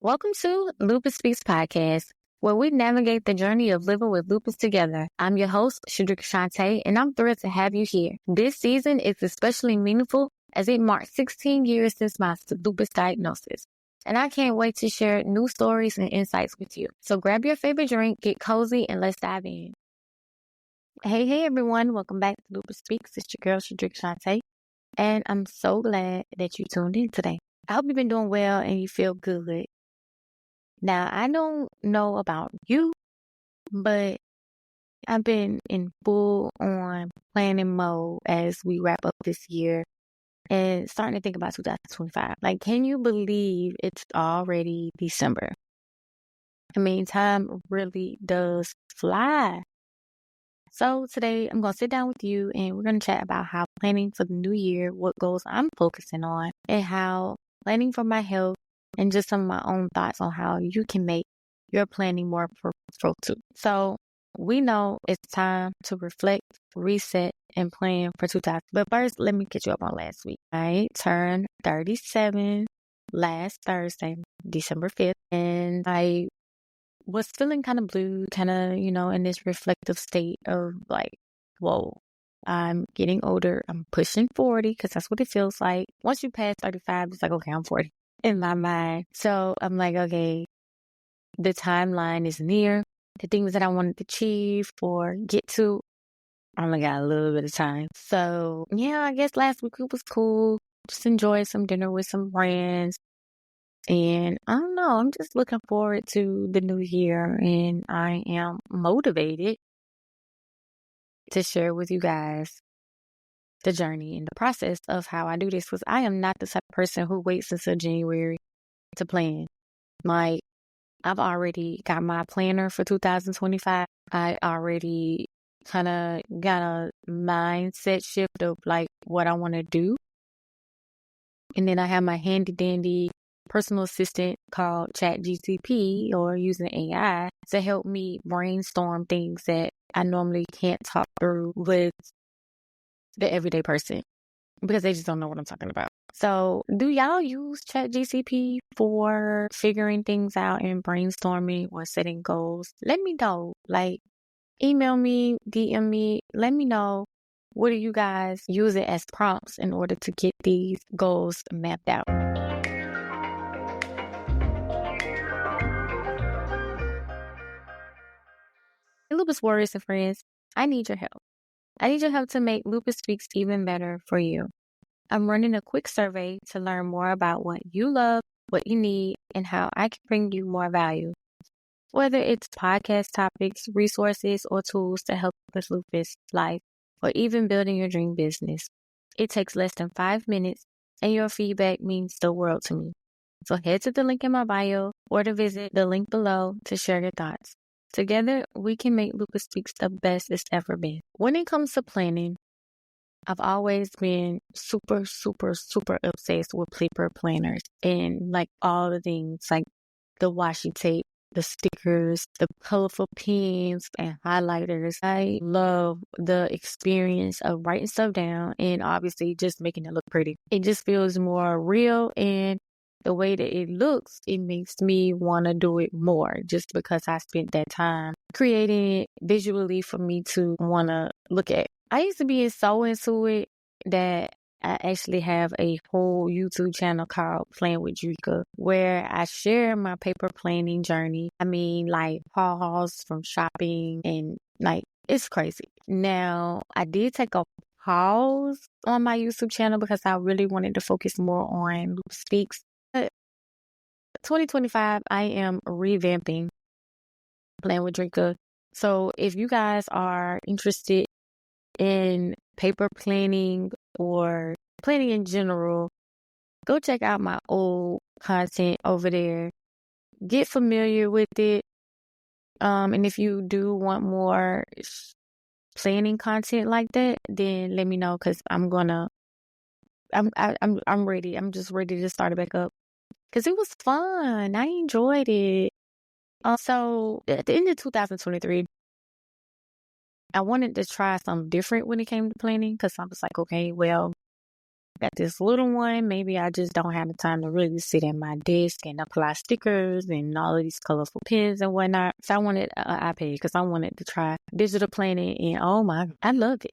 Welcome to Lupus Speaks podcast, where we navigate the journey of living with lupus together. I'm your host, Shedrica Shant'e, and I'm thrilled to have you here. This season is especially meaningful as it marks 16 years since my lupus diagnosis. And I can't wait to share new stories and insights with you. So grab your favorite drink, get cozy, and let's dive in. Hey everyone. Welcome back to Lupus Speaks. It's your girl, Shedrica Shant'e, and I'm so glad that you tuned in today. I hope you've been doing well and you feel good. Now, I don't know about you, but I've been in full on planning mode as we wrap up this year and starting to think about 2025. Like, can you believe it's already December? I mean, time really does fly. So today I'm going to sit down with you and we're going to chat about how planning for the new year, what goals I'm focusing on, and how planning for my health and just some of my own thoughts on how you can make your planning more purposeful too. So we know it's time to reflect, reset, and plan for 2000. But first, let me get you up on last week. I turned 37 last Thursday, December 5th, and I was feeling kind of blue, kind of, in this reflective state of like, whoa, I'm getting older. I'm pushing 40 because that's what it feels like. Once you pass 35, it's like, okay, I'm 40 in my mind. So I'm like, okay, the timeline is near. The things that I wanted to achieve or get to, I only got a little bit of time. So yeah, I guess last week it was cool. Just enjoyed some dinner with some friends. And I don't know, I'm just looking forward to the new year, and I am motivated to share with you guys the journey and the process of how I do this, because I am not the type of person who waits until January to plan. Like, I've already got my planner for 2025. I already kind of got a mindset shift of like what I want to do. And then I have my handy dandy personal assistant called ChatGPT, or using AI to help me brainstorm things that I normally can't talk through with the everyday person because they just don't know what I'm talking about. So do y'all use ChatGPT for figuring things out and brainstorming or setting goals? Let me know. Like, email me, DM me, let me know. What do you guys use it as prompts in order to get these goals mapped out? Lupus warriors and friends, I need your help. I need your help to make Lupus Speaks even better for you. I'm running a quick survey to learn more about what you love, what you need, and how I can bring you more value. Whether it's podcast topics, resources, or tools to help with lupus life, or even building your dream business. It takes less than 5 minutes, and your feedback means the world to me. So head to the link in my bio or to visit the link below to share your thoughts. Together, we can make Lupus Speaks the best it's ever been. When it comes to planning, I've always been super obsessed with paper planners and like all the things like the washi tape, the stickers, the colorful pens and highlighters. I love the experience of writing stuff down and obviously just making it look pretty. It just feels more real, and the way that it looks, it makes me want to do it more just because I spent that time creating it visually for me to want to look at. I used to be so into it that I actually have a whole YouTube channel called Playing with Shedrica, where I share my paper planning journey. I mean, like hauls from shopping, and like, it's crazy. Now, I did take a pause on my YouTube channel because I really wanted to focus more on Lupus Speaks. But 2025, I am revamping Playing with Shedrica. So if you guys are interested in paper planning or planning in general, go check out my old content over there. Get familiar with it. And if you do want more planning content like that, then let me know, because I'm ready. I'm just ready to start it back up because it was fun. I enjoyed it. So at the end of 2023, I wanted to try something different when it came to planning, because I was like, okay, well, got this little one. Maybe I just don't have the time to really sit at my desk and apply stickers and all of these colorful pens and whatnot. So I wanted an iPad because I wanted to try digital planning, and oh my, I love it.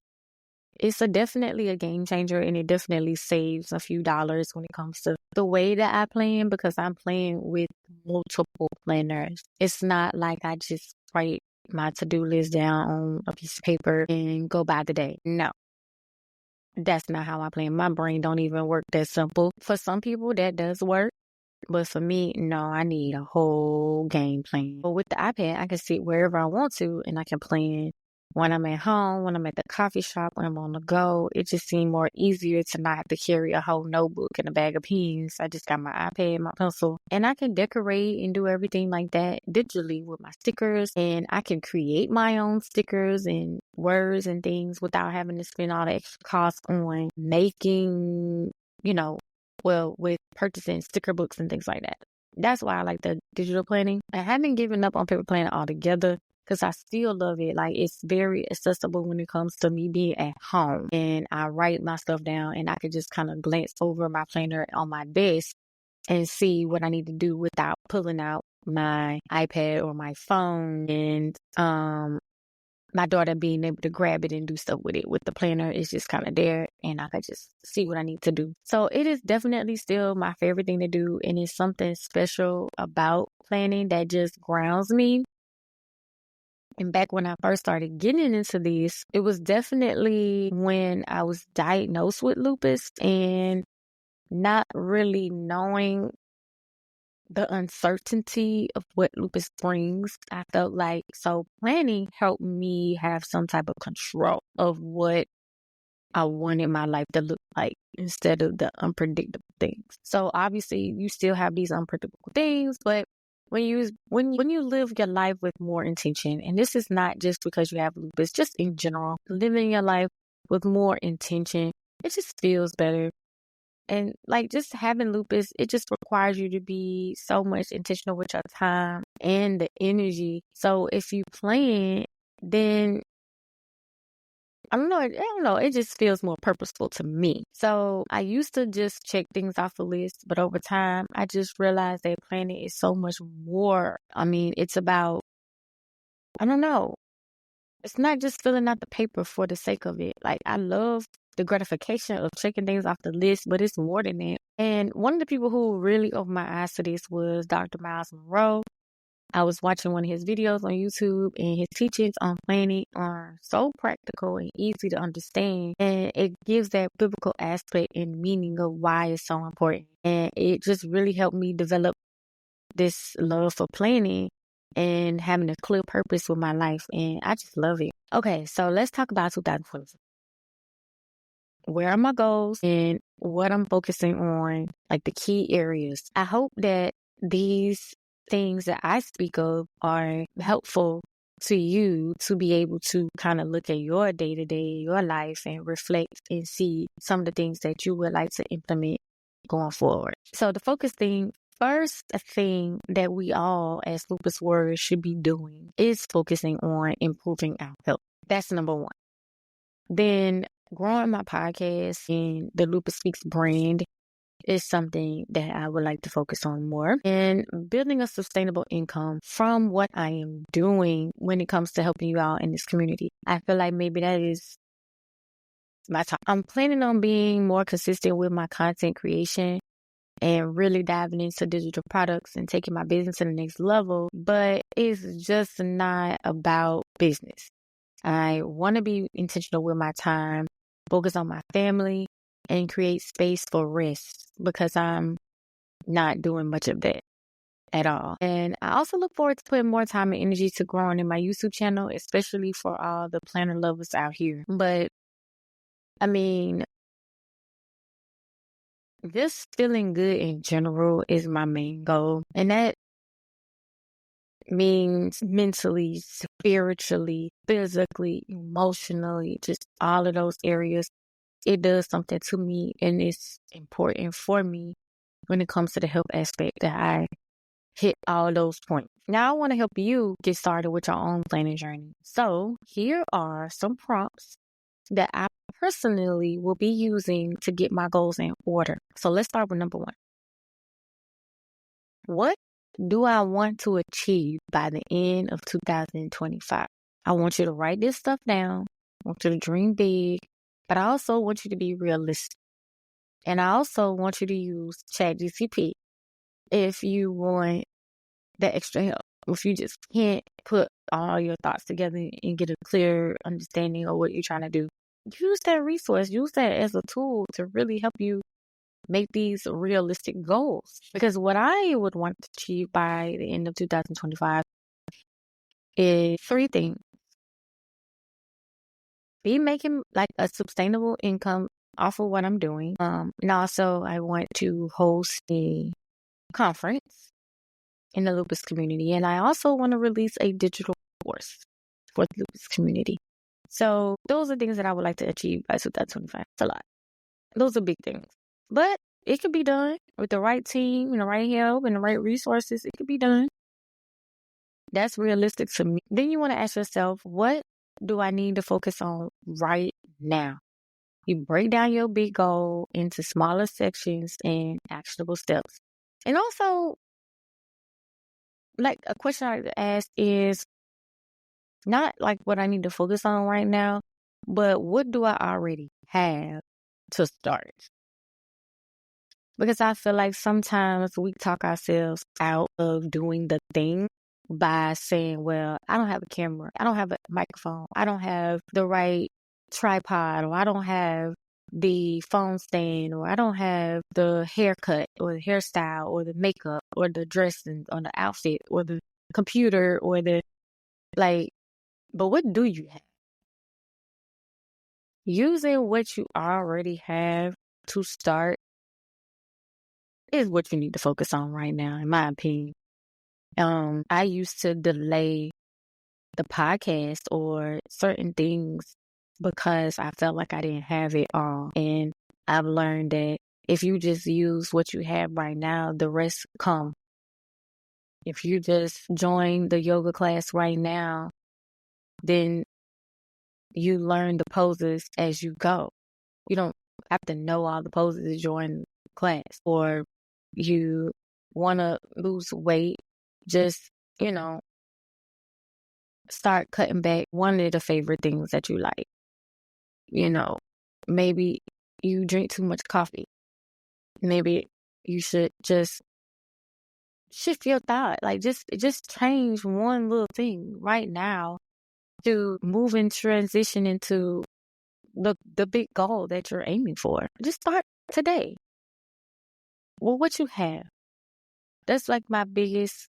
It's definitely a game changer, and it definitely saves a few dollars when it comes to the way that I plan, because I'm playing with multiple planners. It's not like I just write my to-do list down on a piece of paper and go by the day. No, that's not how I plan. My brain don't even work that simple. For some people, that does work. But for me, no, I need a whole game plan. But with the iPad, I can sit wherever I want to, and I can plan when I'm at home, when I'm at the coffee shop, when I'm on the go. It just seemed more easier to not have to carry a whole notebook and a bag of pens. I just got my iPad, my pencil, and I can decorate and do everything like that digitally with my stickers. And I can create my own stickers and words and things without having to spend all the extra cost on making, with purchasing sticker books and things like that. That's why I like the digital planning. I haven't given up on paper planning altogether because I still love it. Like, it's very accessible when it comes to me being at home, and I write my stuff down, and I could just kind of glance over my planner on my desk and see what I need to do without pulling out my iPad or my phone. And my daughter being able to grab it and do stuff with it. With the planner, it's just kind of there, and I could just see what I need to do. So it is definitely still my favorite thing to do, and it's something special about planning that just grounds me. And back when I first started getting into this, it was definitely when I was diagnosed with lupus and not really knowing the uncertainty of what lupus brings. I felt like, so planning helped me have some type of control of what I wanted my life to look like instead of the unpredictable things. So obviously you still have these unpredictable things, but when you live your life with more intention, and this is not just because you have lupus, just in general, living your life with more intention, it just feels better. And like, just having lupus, it just requires you to be so much intentional with your time and the energy. So if you plan, then I don't know. It just feels more purposeful to me. So I used to just check things off the list, but over time, I just realized that planning is so much more. I mean, it's about, I don't know. It's not just filling out the paper for the sake of it. Like, I love the gratification of checking things off the list, but it's more than that. And one of the people who really opened my eyes to this was Dr. Miles Monroe. I was watching one of his videos on YouTube, and his teachings on planning are so practical and easy to understand. And it gives that biblical aspect and meaning of why it's so important. And it just really helped me develop this love for planning and having a clear purpose with my life. And I just love it. Okay, so let's talk about 2024. Where are my goals and what I'm focusing on, like the key areas. I hope that these things that I speak of are helpful to you to be able to kind of look at your day-to-day, your life, and reflect and see some of the things that you would like to implement going forward. So the focus thing, first thing that we all as lupus warriors should be doing is focusing on improving our health. That's number one. Then growing my podcast and the Lupus Speaks brand is something that I would like to focus on more, and building a sustainable income from what I am doing when it comes to helping you out in this community. I feel like maybe that is my top. I'm planning on being more consistent with my content creation and really diving into digital products and taking my business to the next level, but it's just not about business. I want to be intentional with my time, focus on my family, and create space for rest, because I'm not doing much of that at all. And I also look forward to putting more time and energy to growing in my YouTube channel, especially for all the planner lovers out here. But I mean, just feeling good in general is my main goal. And that means mentally, spiritually, physically, emotionally, just all of those areas. It does something to me, and it's important for me when it comes to the health aspect that I hit all those points. Now I want to help you get started with your own planning journey. So here are some prompts that I personally will be using to get my goals in order. So let's start with number one. What do I want to achieve by the end of 2025? I want you to write this stuff down. I want you to dream big, but I also want you to be realistic. And I also want you to use ChatGPT if you want that extra help. If you just can't put all your thoughts together and get a clear understanding of what you're trying to do, use that resource. Use that as a tool to really help you make these realistic goals. Because what I would want to achieve by the end of 2025 is three things. Be making like a sustainable income off of what I'm doing. And also I want to host a conference in the Lupus community. And I also want to release a digital course for the Lupus community. So those are things that I would like to achieve by 2025. It's a lot. Those are big things. But it could be done with the right team and the right help and the right resources. It could be done. That's realistic to me. Then you want to ask yourself, what do I need to focus on right now? You break down your big goal into smaller sections and actionable steps. And also, like a question I like to ask is not like what I need to focus on right now, but what do I already have to start? Because I feel like sometimes we talk ourselves out of doing the thing by saying, well, I don't have a camera, I don't have a microphone, I don't have the right tripod, or I don't have the phone stand, or I don't have the haircut or the hairstyle or the makeup or the dressing or the outfit or the computer or the but what do you have? Using what you already have to start is what you need to focus on right now, in my opinion. I used to delay the podcast or certain things because I felt like I didn't have it all. And I've learned that if you just use what you have right now, the rest come. If you just join the yoga class right now, then you learn the poses as you go. You don't have to know all the poses to join class. Or you want to lose weight, just, start cutting back one of the favorite things that you like. Maybe you drink too much coffee. Maybe you should just shift your thought. Like just change one little thing right now to move and transition into the big goal that you're aiming for. Just start today. Well, what you have. That's like my biggest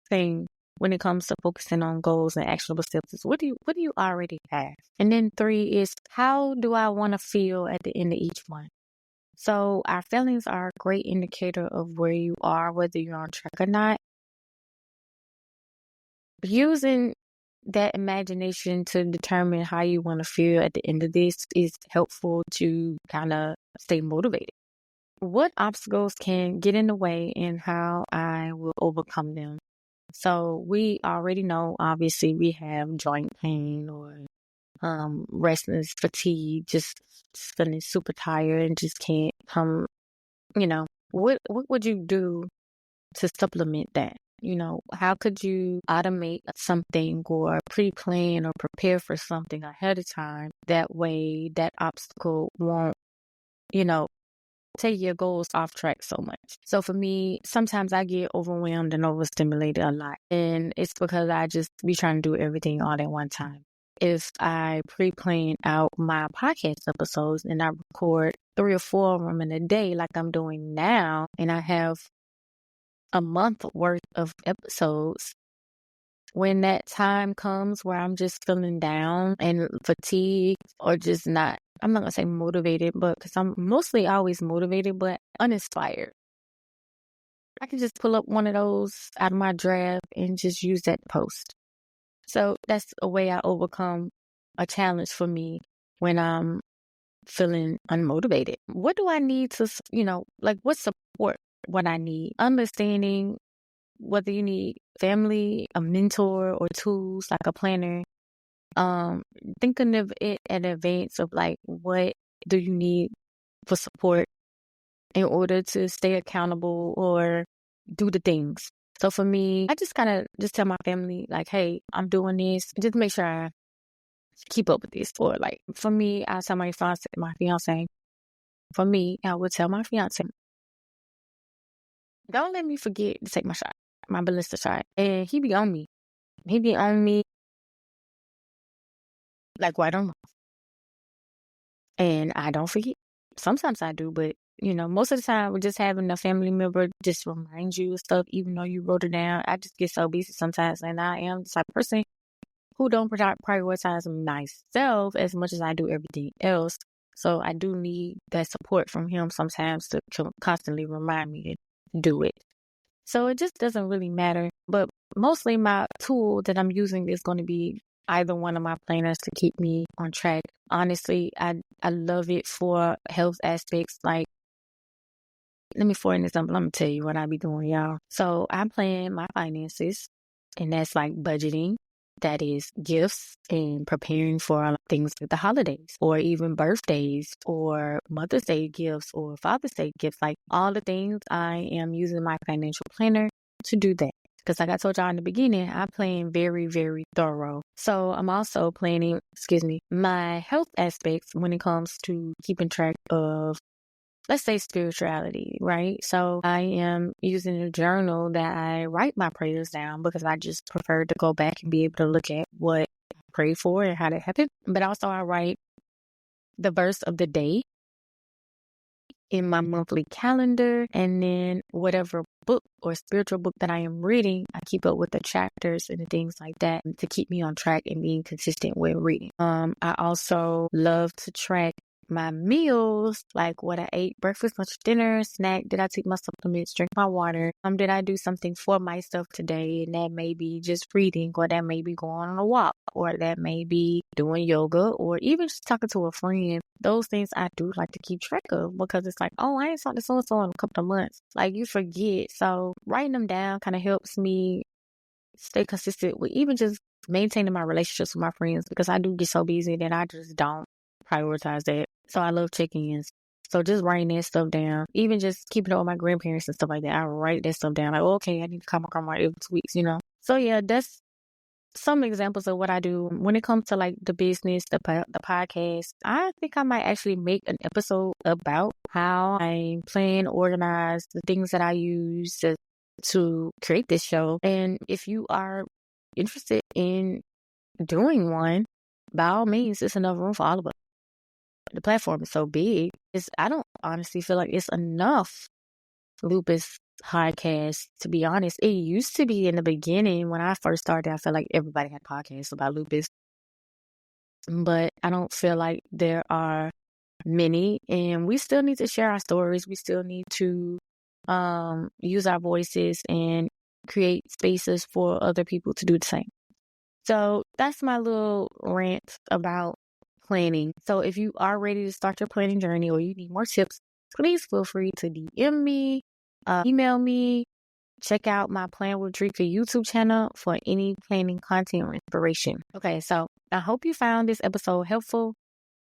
thing when it comes to focusing on goals and actionable steps is what do you already have? And then 3 is, how do I want to feel at the end of each one? So our feelings are a great indicator of where you are, whether you're on track or not. Using that imagination to determine how you want to feel at the end of this is helpful to kind of stay motivated. What obstacles can get in the way and how I will overcome them? So we already know, obviously, we have joint pain or restless fatigue, just feeling super tired and just can't come, what would you do to supplement that? How could you automate something or pre-plan or prepare for something ahead of time? That way that obstacle won't, take your goals off track so much. So for me, sometimes I get overwhelmed and overstimulated a lot. And it's because I just be trying to do everything all at one time. If I pre-plan out my podcast episodes and I record 3 or 4 of them in a day like I'm doing now, and I have a month worth of episodes, when that time comes where I'm just feeling down and fatigued or just not, I'm not going to say motivated, but because I'm mostly always motivated, but uninspired, I can just pull up one of those out of my draft and just use that post. So that's a way I overcome a challenge for me when I'm feeling unmotivated. What do I need to, what support what I need? Understanding whether you need family, a mentor, or tools like a planner thinking of it in advance of like, what do you need for support in order to stay accountable or do the things. So for me, I just kind of just tell my family like, hey, I'm doing this. Just make sure I keep up with this. Or like for me, I tell my fiance. For me, I would tell my fiance, don't let me forget to take my shot, my ballista shot. And he be on me. He be on me like right on. And I don't forget. Sometimes I do, but most of the time, we're just having a family member just remind you of stuff, even though you wrote it down. I just get so busy sometimes, and I am the type of person who don't prioritize myself as much as I do everything else. So I do need that support from him sometimes to constantly remind me to do it. So it just doesn't really matter. But mostly my tool that I'm using is going to be either one of my planners to keep me on track. Honestly, I love it for health aspects. Like, for an example, I'm going to tell you what I be doing, y'all. So I plan my finances, and that's like budgeting. That is gifts and preparing for things like the holidays or even birthdays or Mother's Day gifts or Father's Day gifts. Like all the things, I am using my financial planner to do that. Because like I told y'all in the beginning, I plan very, very thorough. So I'm also planning, my health aspects when it comes to keeping track of, let's say, spirituality, right? So I am using a journal that I write my prayers down because I just prefer to go back and be able to look at what I prayed for and how that happened. But also I write the verse of the day in my monthly calendar, and then whatever book or spiritual book that I am reading, I keep up with the chapters and the things like that to keep me on track and being consistent with reading. I also love to track my meals, like what I ate, breakfast, lunch, dinner, snack. Did I take my supplements, drink my water? Did I do something for myself today? And that may be just reading, or that may be going on a walk, or that may be doing yoga, or even just talking to a friend. Those things I do like to keep track of because it's like, oh, I ain't talked to so-and-so in a couple of months. Like, you forget. So writing them down kind of helps me stay consistent with even just maintaining my relationships with my friends, because I do get so busy that I just don't prioritize that. So I love check-ins. So just writing that stuff down, even just keeping up with my grandparents and stuff like that, I write that stuff down. Like, okay, I need to call my grandma every 2 weeks, So yeah, that's some examples of what I do when it comes to like the business, the podcast. I think I might actually make an episode about how I plan, organize the things that I use to create this show. And if you are interested in doing one, by all means, it's enough room for all of us. The platform is so big. I don't honestly feel like it's enough Lupus podcast, to be honest. It used to be in the beginning when I first started. I felt like everybody had podcasts about lupus, but I don't feel like there are many, and we still need to share our stories. We still need to use our voices and create spaces for other people to do the same. So that's my little rant about planning. So if you are ready to start your planning journey, or you need more tips, please feel free to DM me, email me, check out my Plan with Drika YouTube channel for any planning content or inspiration. Okay, so I hope you found this episode helpful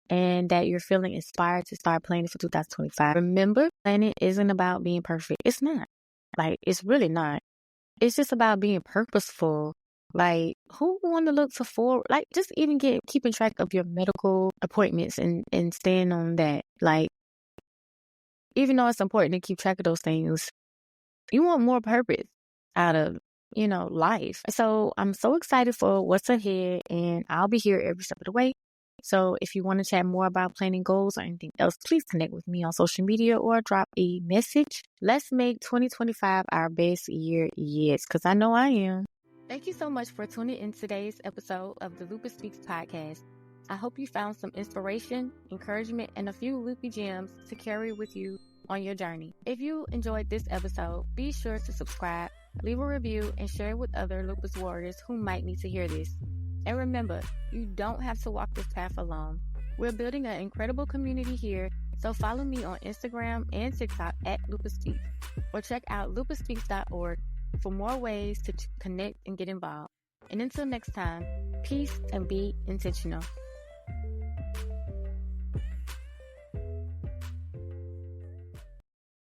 and that you're feeling inspired to start planning for 2025. Remember, planning isn't about being perfect. It's not. Like, it's really not. It's just about being purposeful. Like, who want to look forward? Like, just even keeping track of your medical appointments and staying on that. Like, even though it's important to keep track of those things, you want more purpose out of, life. So I'm so excited for what's ahead, and I'll be here every step of the way. So if you want to chat more about planning goals or anything else, please connect with me on social media or drop a message. Let's make 2025 our best year yet, because I know I am. Thank you so much for tuning in today's episode of the Lupus Speaks podcast. I hope you found some inspiration, encouragement, and a few loopy gems to carry with you on your journey. If you enjoyed this episode, be sure to subscribe, leave a review, and share it with other lupus warriors who might need to hear this. And remember, you don't have to walk this path alone. We're building an incredible community here, so follow me on Instagram and TikTok at Lupus Speaks, or check out lupusspeaks.org for more ways to connect and get involved. And until next time, peace and be intentional.